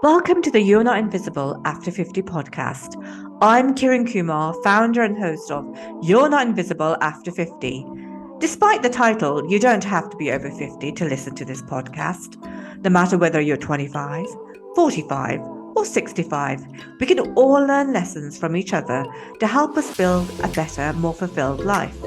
Welcome to the You're Not Invisible After 50 podcast. I'm Kiran Kumar, founder and host of You're Not Invisible After 50. Despite the title, you don't have to be over 50 to listen to this podcast. No matter whether you're 25, 45, or 65, we can all learn lessons from each other to help us build a better, more fulfilled life.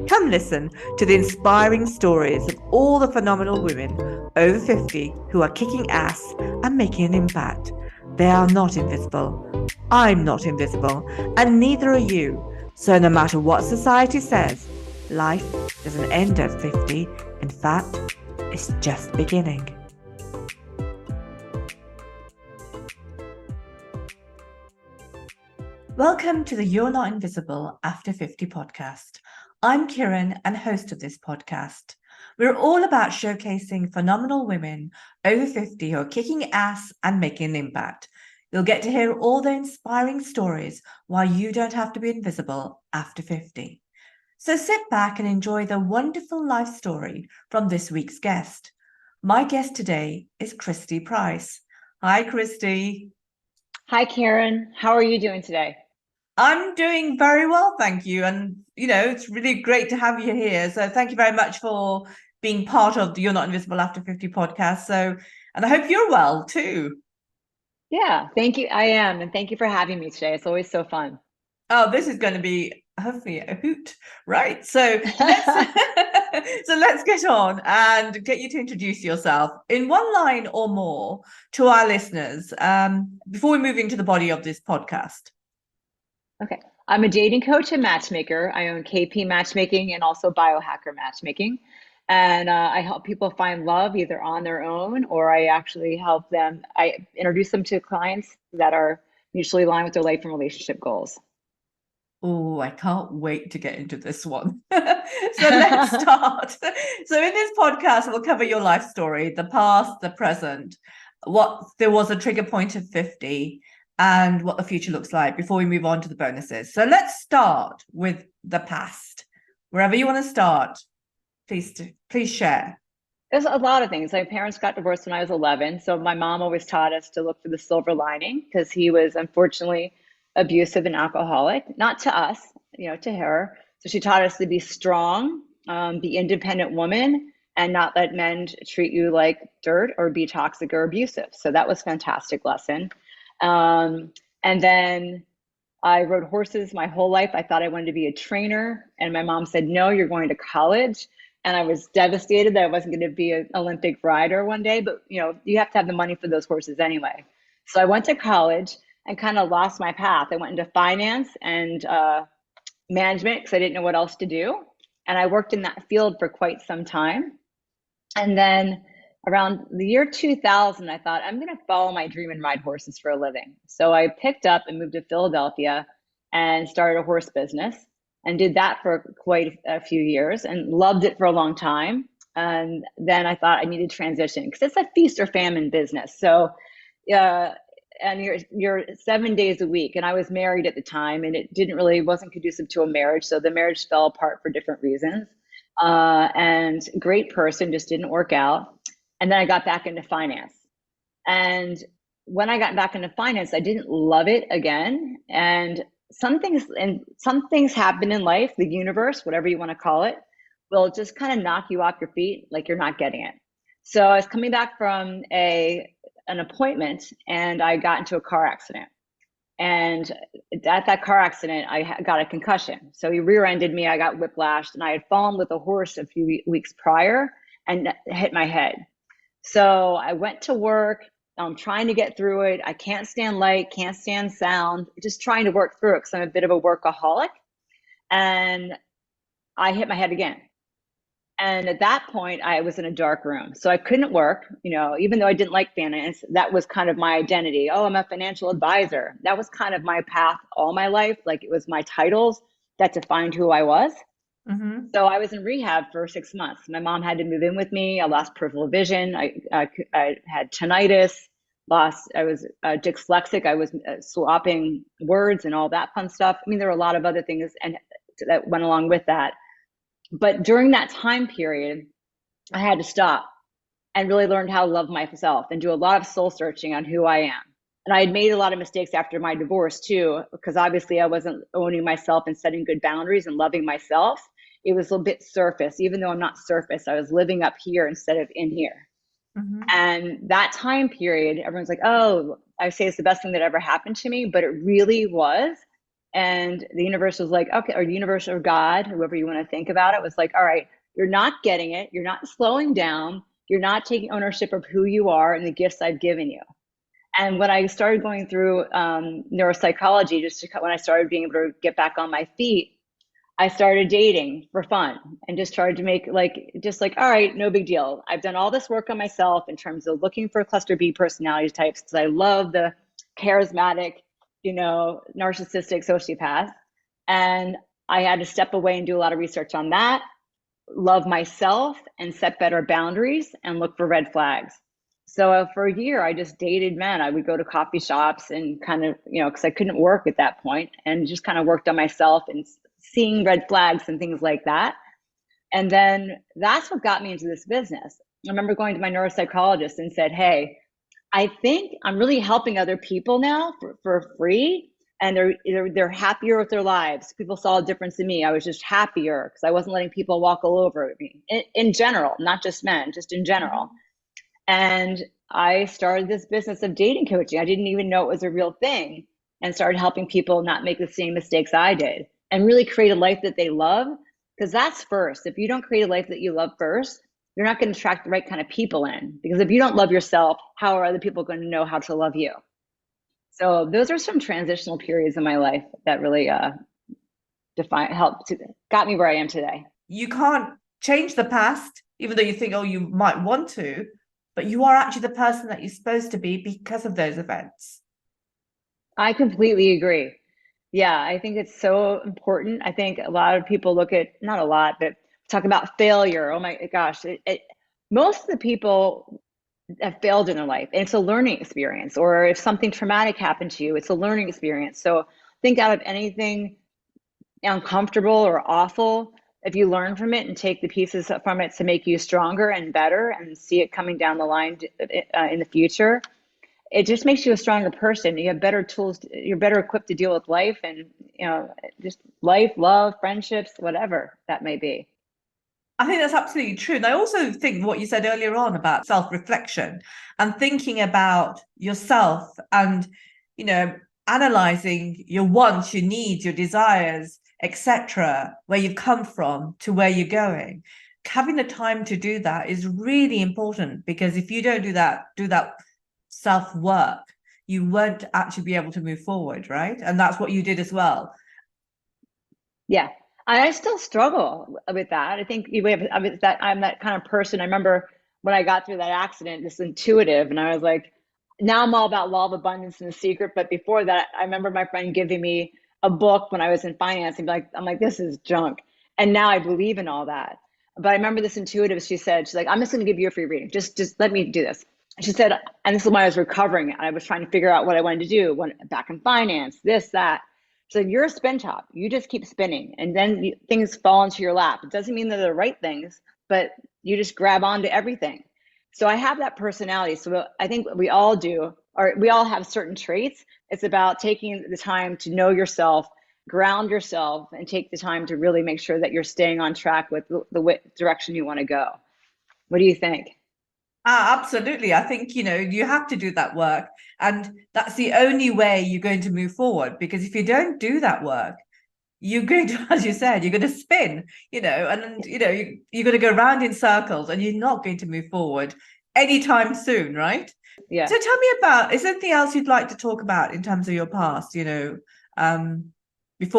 Come listen to the inspiring stories of all the phenomenal women over 50 who are kicking ass and making an impact. They are not invisible. I'm not invisible, and neither are you. So, no matter what society says, life doesn't end at 50. In fact, it's just beginning. Welcome to the You're Not Invisible After 50 podcast. I'm Kiran and host of this podcast. We're all about showcasing phenomenal women over 50 who are kicking ass and making an impact. You'll get to hear all their inspiring stories why you don't have to be invisible after 50. So sit back and enjoy the wonderful life story from this week's guest. My guest today is Kristi D Price. Hi, Kristi. Hi, Karen. How are you doing today? I'm doing very well, thank you. And, it's really great to have you here. So thank you very much for being part of the You're Not Invisible After 50 podcast. And I hope you're well too. Yeah, thank you. I am. And thank you for having me today. It's always so fun. Oh, this is going to be hopefully a hoot, right? So let's get on and get you to introduce yourself in one line or more to our listeners before we move into the body of this podcast. Okay. I'm a dating coach and matchmaker. I own KP Matchmaking and also Biohacker Matchmaking. And I help people find love either on their own or I actually help them. I introduce them to clients that are mutually aligned with their life and relationship goals. Oh, I can't wait to get into this one. So let's start. So in this podcast, we'll cover your life story, the past, the present, what there was a trigger point of 50, and what the future looks like before we move on to the bonuses. So let's start with the past. Wherever you want to start, please share. There's a lot of things. My parents got divorced when I was 11. So my mom always taught us to look for the silver lining because he was unfortunately abusive and alcoholic, not to us, to her. So she taught us to be strong, be independent woman, and not let men treat you like dirt or be toxic or abusive. So that was a fantastic lesson. And then I rode horses my whole life. I thought I wanted to be a trainer. And my mom said, no, you're going to college. And I was devastated that I wasn't going to be an Olympic rider one day, but you have to have the money for those horses anyway. So I went to college and kind of lost my path. I went into finance and management because I didn't know what else to do. And I worked in that field for quite some time. And then around the year 2000, I thought, I'm going to follow my dream and ride horses for a living. So I picked up and moved to Philadelphia and started a horse business and did that for quite a few years and loved it for a long time. And then I thought I needed to transition because it's a feast or famine business. So, and you're 7 days a week. And I was married at the time, and it wasn't conducive to a marriage. So the marriage fell apart for different reasons. And great person, just didn't work out. And then I got back into finance. And when I got back into finance, I didn't love it again. And some things happen in life, the universe, whatever you want to call it, will just kind of knock you off your feet like you're not getting it. So I was coming back from an appointment and I got into a car accident. And at that car accident, I got a concussion. So he rear-ended me, I got whiplashed, and I had fallen with a horse a few weeks prior and hit my head. So I went to work. I'm trying to get through it. I can't stand light, can't stand sound, just trying to work through it because I'm a bit of a workaholic. And I hit my head again. And at that point, I was in a dark room. So I couldn't work, even though I didn't like finance, that was kind of my identity. Oh, I'm a financial advisor. That was kind of my path all my life. Like it was my titles that defined who I was. Mm-hmm. So I was in rehab for 6 months. My mom had to move in with me. I lost peripheral vision. I had tinnitus. I was dyslexic. I was swapping words and all that fun stuff. I mean, there were a lot of other things and that went along with that. But during that time period, I had to stop and really learned how to love myself and do a lot of soul searching on who I am. And I had made a lot of mistakes after my divorce too, because obviously I wasn't owning myself and setting good boundaries and loving myself. It was a bit surface, even though I'm not surface. I was living up here instead of in here. Mhm. And that time period, everyone's like, oh, I say it's the best thing that ever happened to me, but it really was. And the universe was like, okay, or the universe or God, whoever you want to think about it, was like, all right, you're not getting it. You're not slowing down. You're not taking ownership of who you are and the gifts I've given you. And when I started going through neuropsychology, when I started being able to get back on my feet, I started dating for fun and just started to make all right, no big deal. I've done all this work on myself in terms of looking for cluster B personality types because I love the charismatic, narcissistic sociopath. And I had to step away and do a lot of research on that, love myself and set better boundaries and look for red flags. So for a year, I just dated men. I would go to coffee shops and kind of, because I couldn't work at that point, and just kind of worked on myself and seeing red flags and things like that. And then that's what got me into this business. I remember going to my neuropsychologist and said, hey, I think I'm really helping other people now for free. And they're happier with their lives. People saw a difference in me. I was just happier because I wasn't letting people walk all over me in general, not just men, just in general. And I started this business of dating coaching. I didn't even know it was a real thing, and started helping people not make the same mistakes I did and really create a life that they love. Because that's first. If you don't create a life that you love first, you're not going to attract the right kind of people in. Because if you don't love yourself, how are other people going to know how to love you? So those are some transitional periods in my life that really got me where I am today. You can't change the past, even though you think, oh, you might want to, but you are actually the person that you're supposed to be because of those events. I completely agree. Yeah, I think it's so important. I think a lot of people look at, not a lot, but talk about failure. Oh my gosh. Most of the people have failed in their life, and it's a learning experience. Or if something traumatic happened to you, it's a learning experience. So think out of anything uncomfortable or awful, if you learn from it and take the pieces from it to make you stronger and better and see it coming down the line in the future, it just makes you a stronger person. You have better tools. You're better equipped to deal with life and, just life, love, friendships, whatever that may be. I think that's absolutely true. And I also think what you said earlier on about self-reflection and thinking about yourself and, you know, analyzing your wants, your needs, your desires, etc., where you've come from to where you're going. Having the time to do that is really important, because if you don't do that self-work, you won't actually be able to move forward, right? And that's what you did as well. Yeah. I still struggle with that. I think I'm that kind of person. I remember when I got through that accident, this intuitive, and I was like, now I'm all about law of abundance and the secret. But before that, I remember my friend giving me a book when I was in finance, and I'm like, this is junk. And now I believe in all that. But I remember this intuitive, she's like, I'm just going to give you a free reading. Just let me do this. She said, and this is when I was recovering. I was trying to figure out what I wanted to do, back in finance, this, that. So you're a spin top. You just keep spinning, and then things fall into your lap. It doesn't mean they're the right things, but you just grab onto everything. So I have that personality. So I think we all do, or we all have certain traits. It's about taking the time to know yourself, ground yourself, and take the time to really make sure that you're staying on track with the direction you want to go. What do you think? Absolutely. I think, you have to do that work. And that's the only way you're going to move forward. Because if you don't do that work, you're going to, as you said, you're going to spin, you're going to go round in circles, and you're not going to move forward anytime soon, right? Yeah. So tell me is there anything else you'd like to talk about in terms of your past, before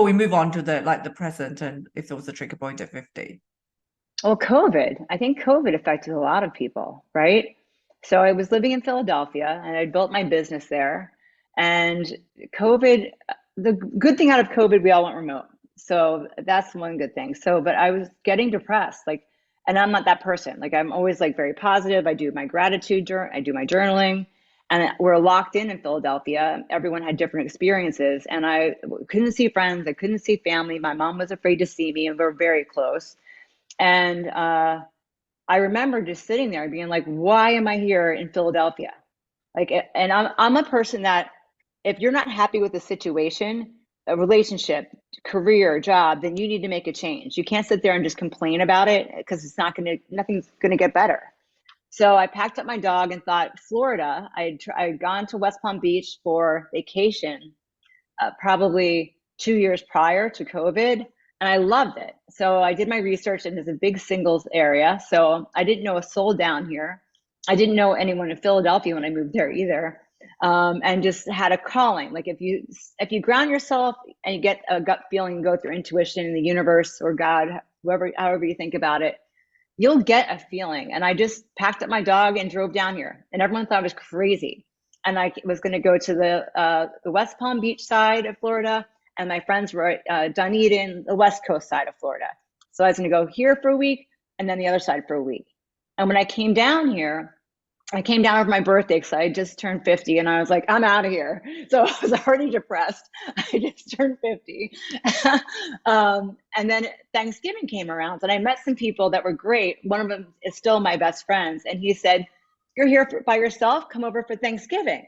we move on to the present, and if there was a trigger point at 50? Well, COVID. I think COVID affected a lot of people, right? So I was living in Philadelphia and I built my business there. And COVID, the good thing out of COVID, we all went remote. So that's one good thing. But I was getting depressed, and I'm not that person. I'm always very positive. I do my gratitude, I do my journaling, and we're locked in Philadelphia. Everyone had different experiences, and I couldn't see friends. I couldn't see family. My mom was afraid to see me, and we're very close. And I remember just sitting there being like, why am I here in Philadelphia? Like, and I'm a person that if you're not happy with the situation, a relationship, career, job, then you need to make a change. You can't sit there and just complain about it because nothing's gonna get better. So I packed up my dog and thought, Florida. I'd gone to West Palm Beach for vacation, probably 2 years prior to COVID, and I loved it. So I did my research, and there's a big singles area. So I didn't know a soul down here. I didn't know anyone in Philadelphia when I moved there either, and just had a calling. Like if you ground yourself and you get a gut feeling, go through intuition, the universe or God, whoever, however you think about it, you'll get a feeling. And I just packed up my dog and drove down here, and everyone thought I was crazy. And I was going to go to the West Palm Beach side of Florida, and my friends were at Dunedin, the West Coast side of Florida. So I was going to go here for a week and then the other side for a week. And when I came down here, I came down over my birthday because I just turned 50, and I was like, I'm out of here. So I was already depressed. I just turned 50. And then Thanksgiving came around, and I met some people that were great. One of them is still my best friends. And he said, you're here by yourself? Come over for Thanksgiving.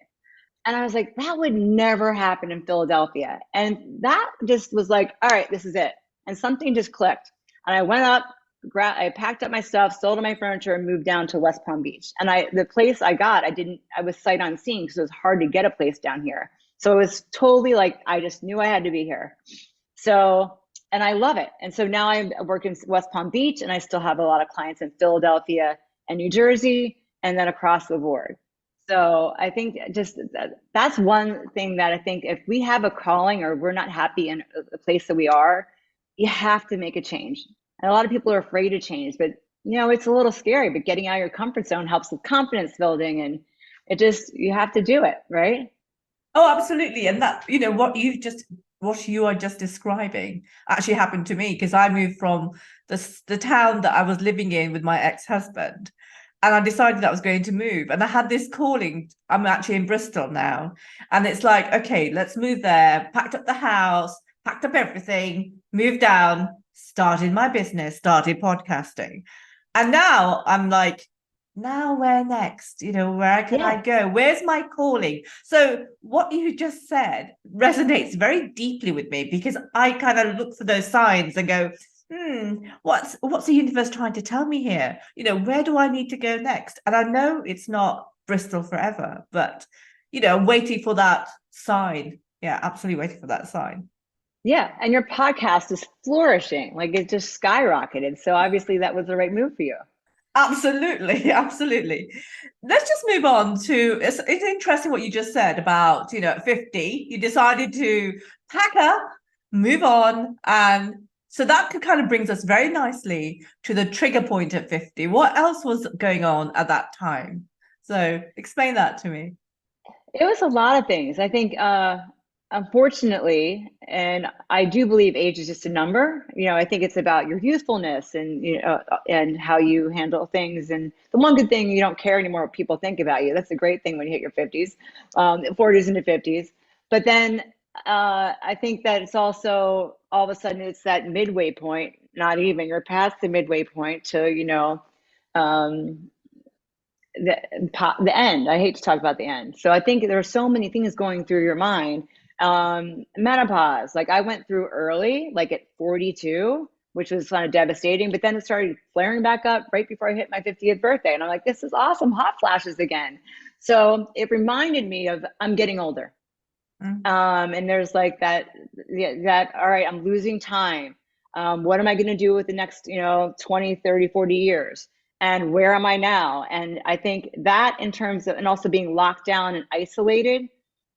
And I was like, that would never happen in Philadelphia. And that just was like, all right, this is it. And something just clicked. And I went up, I packed up my stuff, sold all my furniture, and moved down to West Palm Beach. And the place I got, I was sight unseen because it was hard to get a place down here. So it was totally like, I just knew I had to be here. So, and I love it. And so now I work in West Palm Beach, and I still have a lot of clients in Philadelphia and New Jersey, and then across the board. So I think just that's one thing that I think if we have a calling or we're not happy in the place that we are, you have to make a change. And a lot of people are afraid to change, but it's a little scary, but getting out of your comfort zone helps with confidence building, and you have to do it, right? Oh, absolutely. And that, what you are just describing actually happened to me, because I moved from the town that I was living in with my ex-husband. And I decided that I was going to move. And I had this calling. I'm actually in Bristol now. And it's like, okay, let's move there. Packed up the house, packed up everything, moved down, started my business, started podcasting. And now I'm like, now where next? Where can I go? Where's my calling? So what you just said resonates very deeply with me, because I kind of look for those signs and go, what's the universe trying to tell me here? Where do I need to go next? And I know it's not Bristol forever, but I'm waiting for that sign. Yeah, absolutely waiting for that sign. Yeah, and your podcast is flourishing. Like it just skyrocketed. So obviously that was the right move for you. Absolutely, absolutely. Let's just move on to it's interesting what you just said about, at 50, you decided to pack up, move on, and so that kind of brings us very nicely to the trigger point at 50. What else was going on at that time? So explain that to me. It was a lot of things. I think, unfortunately, and I do believe age is just a number. I think it's about your youthfulness and how you handle things. And the one good thing, you don't care anymore what people think about you. That's a great thing when you hit your 50s, 40s into 50s. But then I think that it's also all of a sudden it's that midway point. Not even you're past the midway point to um, the end. I hate to talk about the end. So I think there are so many things going through your mind. Menopause, like I went through early, like at 42, which was kind of devastating, but then it started flaring back up right before I hit my 50th birthday. And I'm like, this is awesome, hot flashes again. So it reminded me of I'm getting older. And there's like that, all right, I'm losing time. What am I going to do with the next, 20, 30, 40 years? And where am I now? And I think that in terms of, and also being locked down and isolated,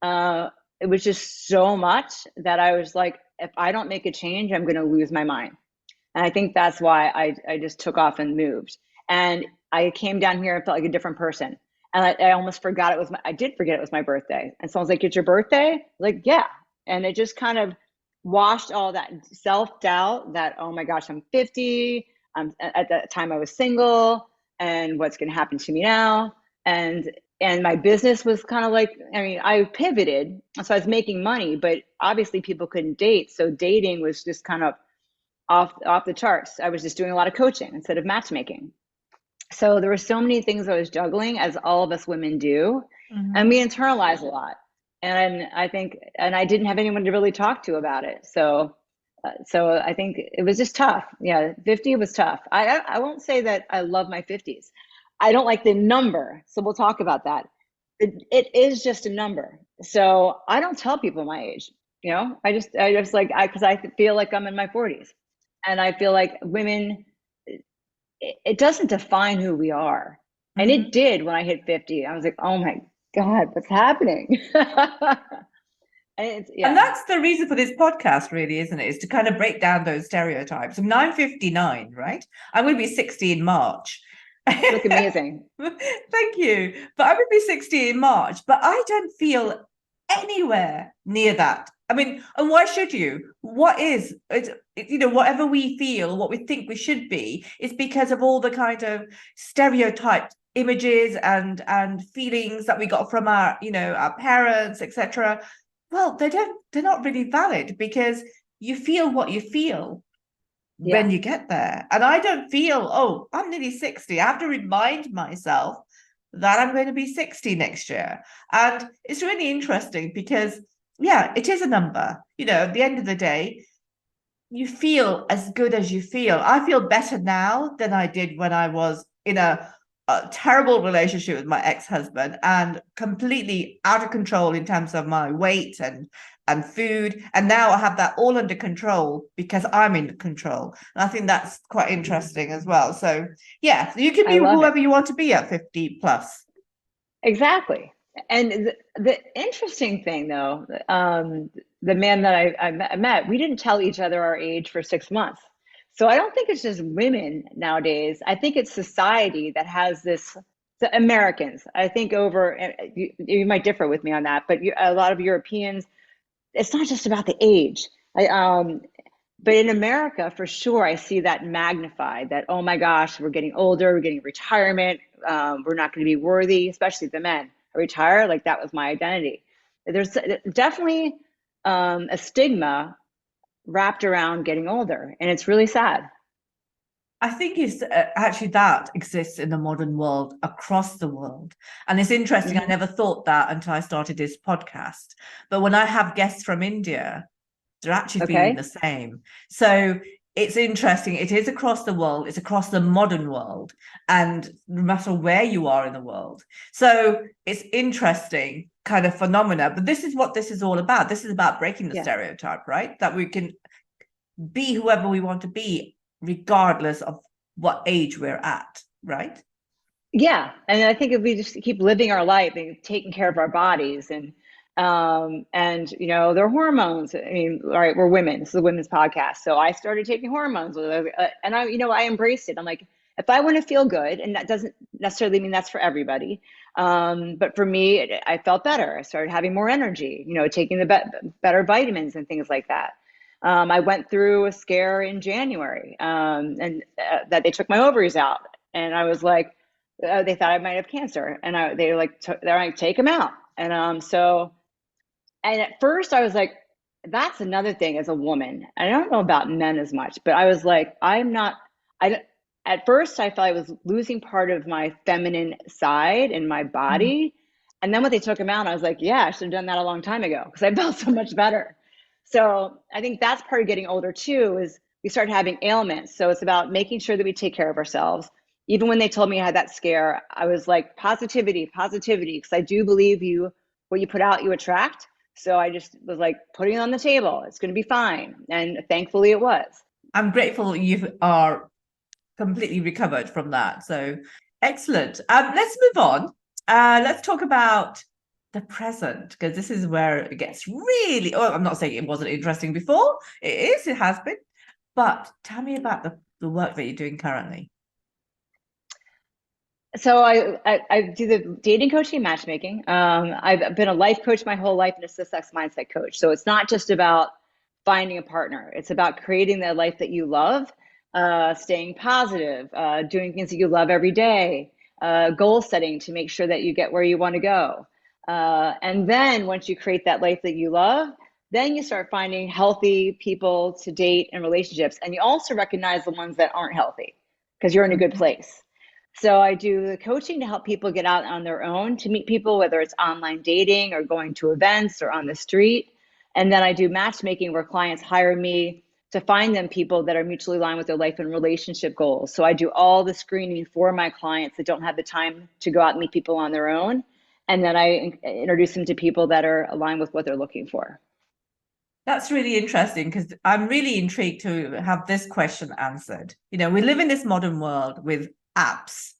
it was just so much that I was like, if I don't make a change, I'm going to lose my mind. And I think that's why I just took off and moved. And I came down here and felt like a different person. And I almost forgot I did forget it was my birthday. And someone's like, it's your birthday? Like, yeah. And it just kind of washed all that self-doubt that, oh my gosh, I'm 50. At that time I was single, and what's going to happen to me now? And my business was kind of like, I pivoted. So I was making money, but obviously people couldn't date. So dating was just kind of off the charts. I was just doing a lot of coaching instead of matchmaking. So there were so many things I was juggling, as all of us women do, and Hmm. we internalize a lot. And I think, and I didn't have anyone to really talk to about it. So I think it was just tough. Yeah, 50 was tough. I won't say that I love my 50s. I don't like the number, so we'll talk about that. It is just a number. So I don't tell people my age. I just like because I feel like I'm in my 40s, and I feel like women, it doesn't define who we are. And it Hmm. did when I hit 50. I was like, oh my God, what's happening? And it's, And yeah, that's the reason for this podcast, really, isn't it? Is to kind of break down those stereotypes. I'm 59, right? I'm going to be 60 in March. you look amazing. Thank you. But I'm going to be 60 in March, but I don't feel anywhere near that. I mean, and why should you? What is it, whatever we feel, what we think we should be, is because of all the kind of stereotyped images and feelings that we got from our parents, etc. Well, they're not really valid because you feel what you feel Yeah, when you get there. And I don't feel, oh, I'm nearly 60. I have to remind myself that I'm going to be 60 next year. And it's really interesting because, yeah, it is a number. At the end of the day, you feel as good as you feel. I feel better now than I did when I was in a terrible relationship with my ex-husband and completely out of control in terms of my weight and food. And now I have that all under control because I'm in control. And I think that's quite interesting as well. So yeah, you can I be love it. whoever you want to be at 50 plus. Exactly. And the interesting thing, though, the man that I met, we didn't tell each other our age for 6 months. So I don't think it's just women nowadays. I think it's society that has this, the Americans. I think you might differ with me on that, but a lot of Europeans, it's not just about the age. But in America, for sure, I see that magnified, that, oh my gosh, we're getting older, we're getting retirement, we're not going to be worthy, especially the men. I retire, like that was my identity. There's definitely a stigma wrapped around getting older, and it's really sad. I think it's actually that exists in the modern world across the world. And it's interesting. I Hmm. never thought that until I started this podcast. But when I have guests from India, they're actually feeling the Okay. same. So it's interesting. It is across the world, it's across the modern world, and no matter where you are in the world. So it's interesting kind of phenomena. But this is what this is all about. This is about breaking the Yeah. stereotype, right? That we can be whoever we want to be, regardless of what age we're at, right? Yeah, and I think if we just keep living our life and taking care of our bodies and their hormones. I mean, all right, we're women. This is a women's podcast, so I started taking hormones, and I embraced it. I'm like, if I want to feel good, and that doesn't necessarily mean that's for everybody, but for me, I felt better. I started having more energy. Taking the better vitamins and things like that. I went through a scare in January, and that they took my ovaries out, and I was like they thought I might have cancer, and they're like, take them out. And at first I was like, that's another thing as a woman. I don't know about men as much, but I was like, I'm not. I At first I felt I was losing part of my feminine side in my Mhm. body, and then when they took them out, I was like, yeah, I should have done that a long time ago because I felt so much better. So I think that's part of getting older too, is we start having ailments. So it's about making sure that we take care of ourselves. Even when they told me I had that scare, I was like, positivity, positivity, because I do believe what you put out, you attract. So I just was like putting it on the table. It's going to be fine. And thankfully it was. I'm grateful you are completely recovered from that. So excellent. Let's move on. Let's talk about the present because this is where it gets really. Oh, I'm not saying it wasn't interesting before. It is. It has been. But tell me about the work that you're doing currently. So I do the dating coaching and matchmaking. I've been a life coach my whole life and a success mindset coach. So it's not just about finding a partner. It's about creating the life that you love, staying positive, doing things that you love every day, goal setting to make sure that you get where you want to go. And then once you create that life that you love, then you start finding healthy people to date and relationships. And you also recognize the ones that aren't healthy because you're in a good Mhm. place. So I do the coaching to help people get out on their own to meet people, whether it's online dating or going to events or on the street. And then I do matchmaking where clients hire me to find them people that are mutually aligned with their life and relationship goals. So I do all the screening for my clients that don't have the time to go out and meet people on their own. And then I introduce them to people that are aligned with what they're looking for. That's really interesting because I'm really intrigued to have this question answered. We live in this modern world with apps.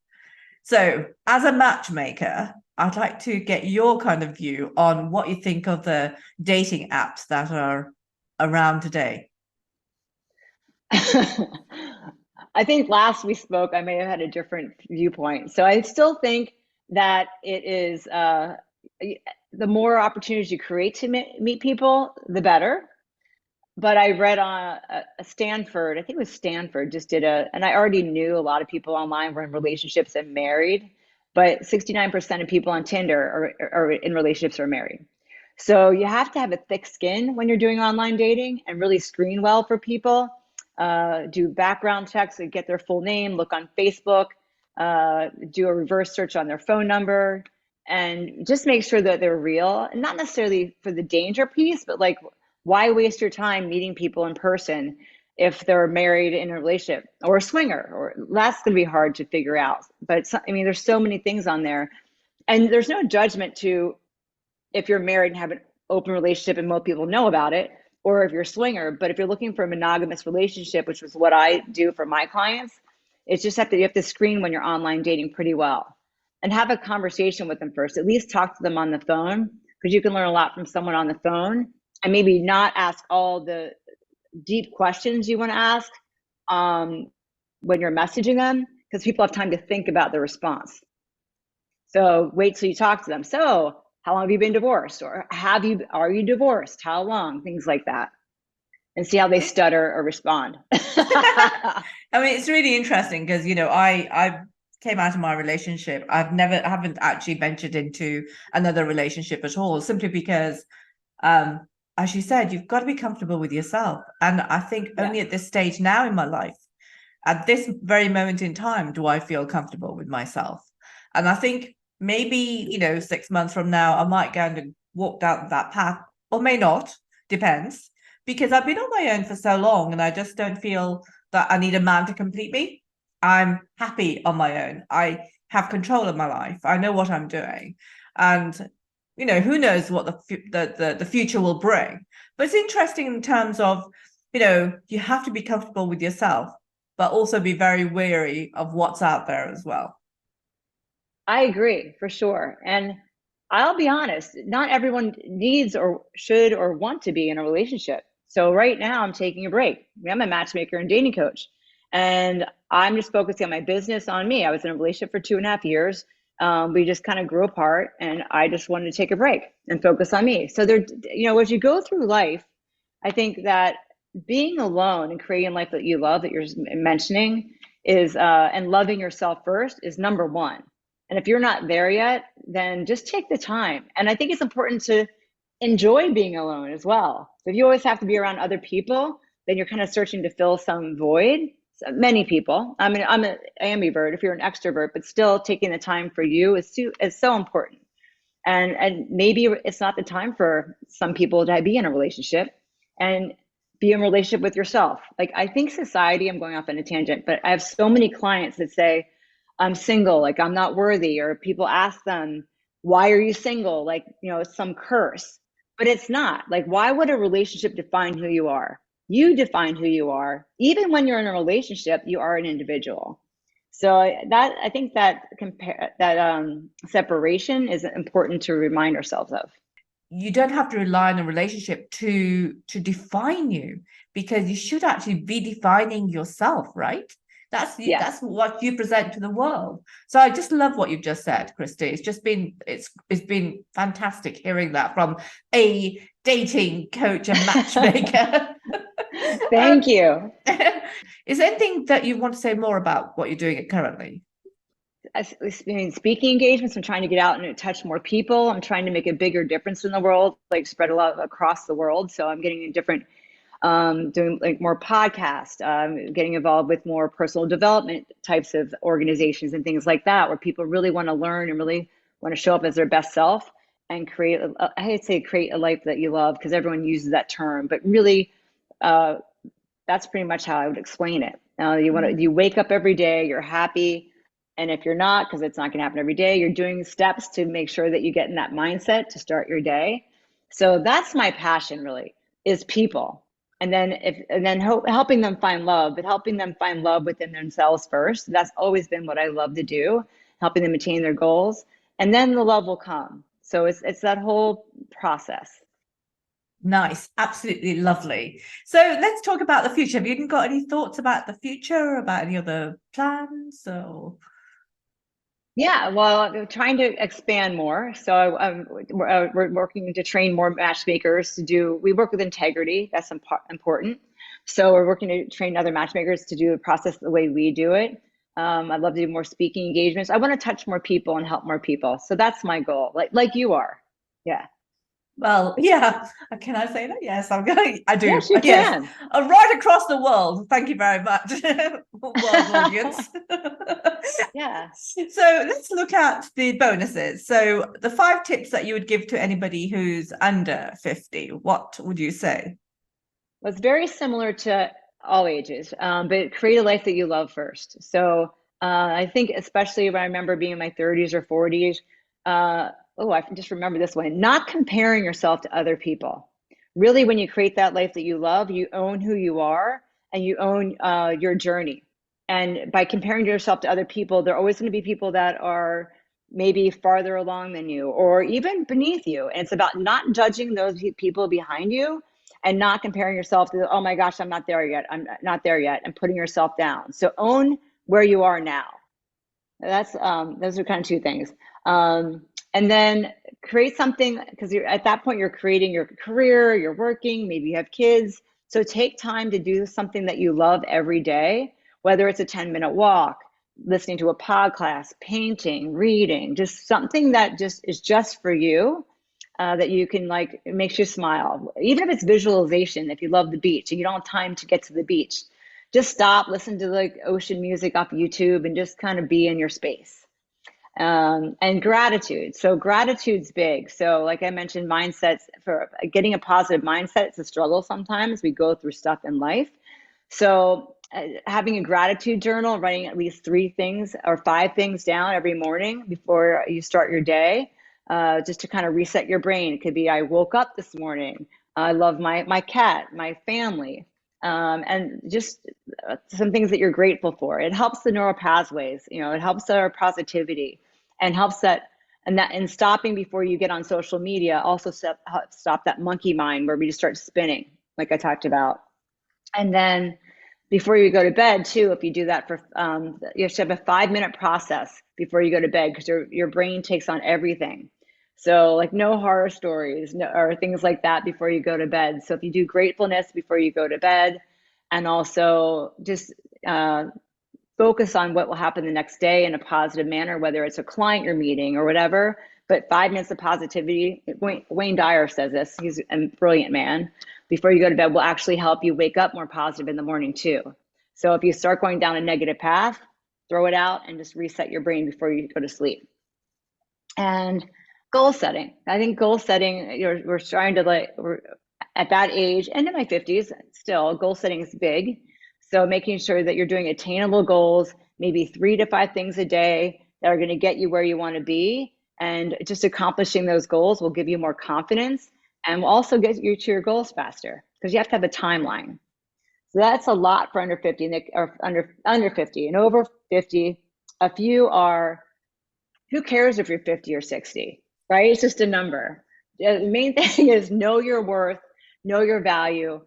So, as a matchmaker, I'd like to get your kind of view on what you think of the dating apps that are around today. I think last we spoke, I may have had a different viewpoint. So I still think that it is the more opportunities you create to meet people, the better. But I read on a Stanford, I think it was Stanford, just did and I already knew a lot of people online were in relationships and married, but 69% of people on Tinder are in relationships or married. So you have to have a thick skin when you're doing online dating and really screen well for people. Do background checks, so get their full name, look on Facebook, do a reverse search on their phone number, and just make sure that they're real. And not necessarily for the danger piece, but like, why waste your time meeting people in person if they're married in a relationship or a swinger? Or that's going to be hard to figure out. But I mean, there's so many things on there, and there's no judgment to if you're married and have an open relationship and most people know about it, or if you're a swinger. But if you're looking for a monogamous relationship, which is what I do for my clients, it's just that you have to screen when you're online dating pretty well and have a conversation with them first. At least talk to them on the phone, because you can learn a lot from someone on the phone, and maybe not ask all the deep questions you want to ask when you're messaging them, because people have time to think about the response. So wait till you talk to them. So how long have you been divorced? Or are you divorced? How long? Things like that. And see how they stutter or respond. I mean, it's really interesting because, I came out of my relationship. I haven't actually ventured into another relationship at all, simply because, as you said, you've got to be comfortable with yourself. And I think only at this stage now in my life, at this very moment in time, do I feel comfortable with myself. And I think maybe, 6 months from now, I might go and walk down that path, or may not, depends, because I've been on my own for so long and I just don't feel that I need a man to complete me. I'm happy on my own. I have control of my life. I know what I'm doing. And, who knows what the future will bring. But it's interesting in terms of, you have to be comfortable with yourself, but also be very wary of what's out there as well. I agree, for sure. And I'll be honest, not everyone needs or should or want to be in a relationship. So right now I'm taking a break. I'm a matchmaker and dating coach, and I'm just focusing on my business, on me. I was in a relationship for 2.5 years. We just kind of grew apart, and I just wanted to take a break and focus on me. So there, as you go through life, I think that being alone and creating a life that you love, that you're mentioning, is and loving yourself first is number one. And if you're not there yet, then just take the time. And I think it's important to enjoy being alone as well. So if you always have to be around other people, then you're kind of searching to fill some void. So many people. I mean, I'm an ambivert. If you're an extrovert, but still taking the time for you is so important. And maybe it's not the time for some people to be in a relationship, and be in a relationship with yourself. Like, I think society, I'm going off on a tangent, but I have so many clients that say, I'm single, like I'm not worthy, or people ask them, why are you single? Like, it's some curse, but it's not. Like, why would a relationship define who you are? You define who you are. Even when you're in a relationship, you are an individual. So I think that separation is important to remind ourselves of. You don't have to rely on a relationship to define you, because you should actually be defining yourself, right? That's what you present to the world. So I just love what you've just said, Kristi. It's been fantastic hearing that from a dating coach and matchmaker. Thank you. Is there anything that you want to say more about what you're doing currently? Speaking engagements, I'm trying to get out and touch more people. I'm trying to make a bigger difference in the world, like spread a lot across the world. So I'm getting different doing like more podcasts, getting involved with more personal development types of organizations and things like that, where people really want to learn and really want to show up as their best self and create, I hate to say create a life that you love because everyone uses that term, but really, that's pretty much how I would explain it. You wake up every day, you're happy. And if you're not, because it's not going to happen every day, you're doing steps to make sure that you get in that mindset to start your day. So that's my passion really, is people. And then helping them find love, but helping them find love within themselves first. That's always been what I love to do, helping them attain their goals. And then the love will come. So it's that whole process. Nice, absolutely lovely. So let's talk about the future. Have you got any thoughts about the future, about any other plans or? Yeah, well, I'm trying to expand more. So we're working to train more matchmakers to do, we work with integrity. That's important. So we're working to train other matchmakers to do the process the way we do it. I'd love to do more speaking engagements. I want to touch more people and help more people. So that's my goal, like you are. Yeah. Well, yeah. Can I say that? Yes, I'm going. I do. Yes, you Yes, can. right across the world. Thank you very much, world audience. Yeah. So let's look at the bonuses. So the 5 tips that you would give to anybody who's under 50. What would you say? Well, it's very similar to all ages, but create a life that you love first. So I think especially when I remember being in my 30s or 40s, I can just remember this one, not comparing yourself to other people. Really, when you create that life that you love, you own who you are and you own your journey. And by comparing yourself to other people, there are always going to be people that are maybe farther along than you or even beneath you. And it's about not judging those people behind you and not comparing yourself to, oh my gosh, I'm not there yet. I'm not there yet, and putting yourself down. So own where you are now. That's those are kind of 2 things. And then create something, because you're at that point you're creating your career, you're working, maybe you have kids. So take time to do something that you love every day, whether it's a 10-minute walk, listening to a podcast, painting, reading, just something that just is just for you. That you can like, it makes you smile. Even if it's visualization, if you love the beach and you don't have time to get to the beach, just stop, listen to like ocean music off YouTube and just kind of be in your space. And gratitude. So gratitude's big. So like I mentioned, mindsets, for getting a positive mindset, it's a struggle sometimes. We go through stuff in life. So having a gratitude journal, writing at least 3 things or 5 things down every morning before you start your day. Just to kind of reset your brain. It could be, I woke up this morning. I love my cat, my family, and just some things that you're grateful for. It helps the neural pathways. It helps our positivity and helps and stopping before you get on social media also stop that monkey mind where we just start spinning, like I talked about. And then before you go to bed too, if you do that for, you have to have a 5-minute process before you go to bed because your brain takes on everything. So like no horror stories or things like that before you go to bed. So if you do gratefulness before you go to bed, and also just focus on what will happen the next day in a positive manner, whether it's a client you're meeting or whatever. But 5 minutes of positivity, Wayne Dyer says this, he's a brilliant man, before you go to bed will actually help you wake up more positive in the morning too. So if you start going down a negative path, throw it out and just reset your brain before you go to sleep. And goal setting. I think goal setting, we're trying to we're at that age and in my 50s, still goal setting is big. So making sure that you're doing attainable goals, maybe 3 to 5 things a day that are going to get you where you want to be. And just accomplishing those goals will give you more confidence and will also get you to your goals faster because you have to have a timeline. So that's a lot for under 50 or under 50 and over 50. A few are, who cares if you're 50 or 60, right? It's just a number. The main thing is know your worth, know your value.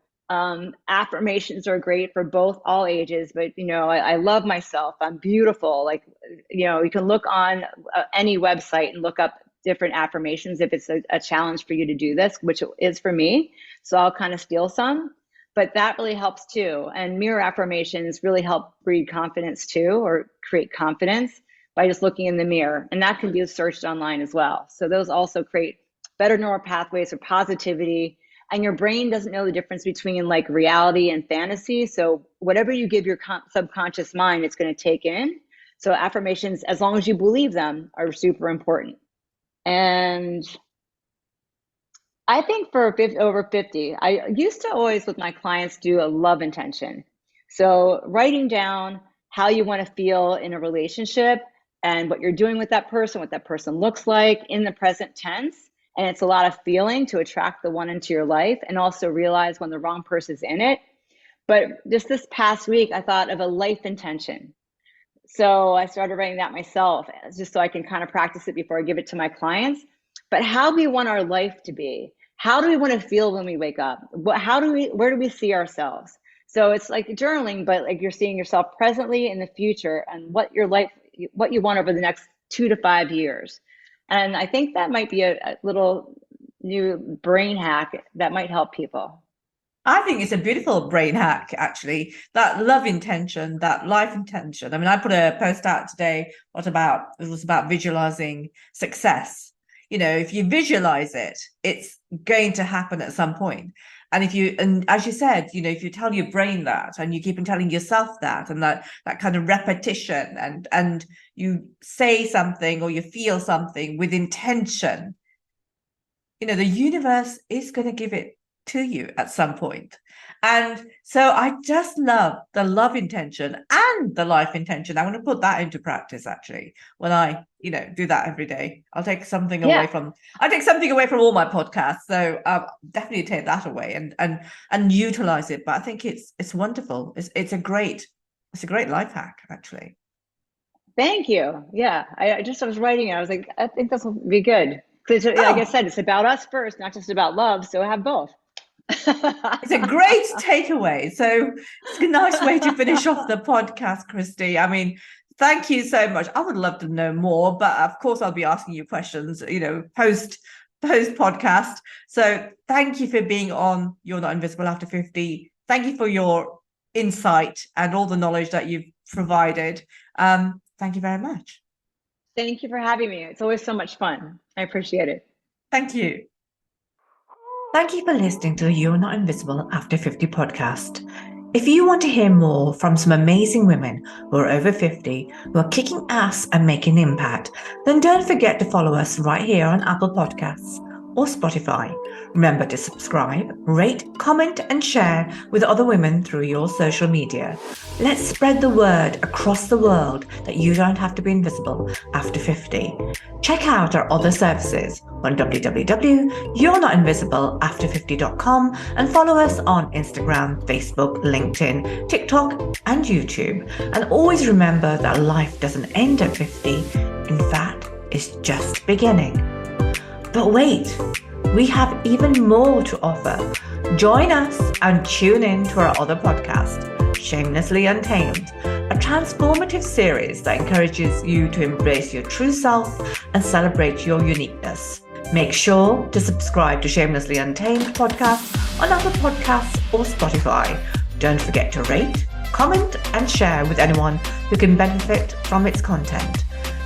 Affirmations are great for all ages, but I love myself. I'm beautiful. Like, you can look on any website and look up different affirmations if it's a challenge for you to do this, which it is for me. So I'll kind of steal some, but that really helps too. And mirror affirmations really help breed confidence too, or create confidence by just looking in the mirror. And that can be searched online as well. So those also create better neural pathways for positivity and your brain doesn't know the difference between like reality and fantasy. So whatever you give your subconscious mind, it's going to take in. So affirmations, as long as you believe them, are super important. And I think for over 50, I used to always with my clients do a love intention. So writing down how you want to feel in a relationship and what you're doing with that person, what that person looks like in the present tense. And it's a lot of feeling to attract the one into your life, and also realize when the wrong person's in it. But just this past week, I thought of a life intention. So I started writing that myself, just so I can kind of practice it before I give it to my clients. But how do we want our life to be? How do we want to feel when we wake up? Where do we see ourselves? So it's like journaling, but like you're seeing yourself presently in the future, and what your life, what you want over the next 2 to 5 years. And I think that might be a little new brain hack that might help people. I think it's a beautiful brain hack, actually. That love intention, that life intention. I mean, I put a post out today. It was about visualizing success. You know, if you visualize it, it's going to happen at some point. And as you said, you know, if you tell your brain that, and you keep on telling yourself that, and that kind of repetition, and you say something or you feel something with intention, you know, the universe is going to give it to you at some point. And so I just love the love intention and the life intention. I'm going to put that into practice, actually, when I, you know, do that every day. I'll take something away from all my podcasts. So definitely take that away and utilize it. But I think it's wonderful. It's a great life hack, actually. Thank you. Yeah, I was writing it. I was like, I think this will be good. Because like I said, it's about us first, not just about love. So have both. It's a great takeaway. So it's a nice way to finish off the podcast, Kristi. I mean, thank you so much. I would love to know more, but of course I'll be asking you questions, you know, post podcast. So thank you for being on You're Not Invisible After 50. Thank you for your insight and all the knowledge that you've provided. Thank you very much. Thank you for having me. It's always so much fun. I appreciate it. Thank you. Thank you for listening to the You're Not Invisible After 50 podcast. If you want to hear more from some amazing women who are over 50, who are kicking ass and making impact, then don't forget to follow us right here on Apple Podcasts or Spotify. Remember to subscribe, rate, comment, and share with other women through your social media. Let's spread the word across the world that you don't have to be invisible after 50. Check out our other services on www.you'renotinvisibleafter50.com and follow us on Instagram, Facebook, LinkedIn, TikTok, and YouTube. And always remember that life doesn't end at 50. In fact, it's just beginning. But wait, we have even more to offer. Join us and tune in to our other podcast, Shamelessly Untamed, a transformative series that encourages you to embrace your true self and celebrate your uniqueness. Make sure to subscribe to Shamelessly Untamed podcast on Apple Podcasts or Spotify. Don't forget to rate, comment, and share with anyone who can benefit from its content.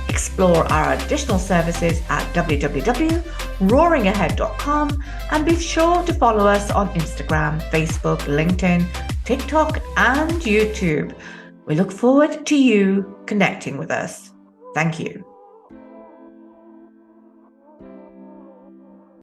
Explore our additional services at www.roaringahead.com and be sure to follow us on Instagram, Facebook, LinkedIn, TikTok, and YouTube. We look forward to you connecting with us. Thank you.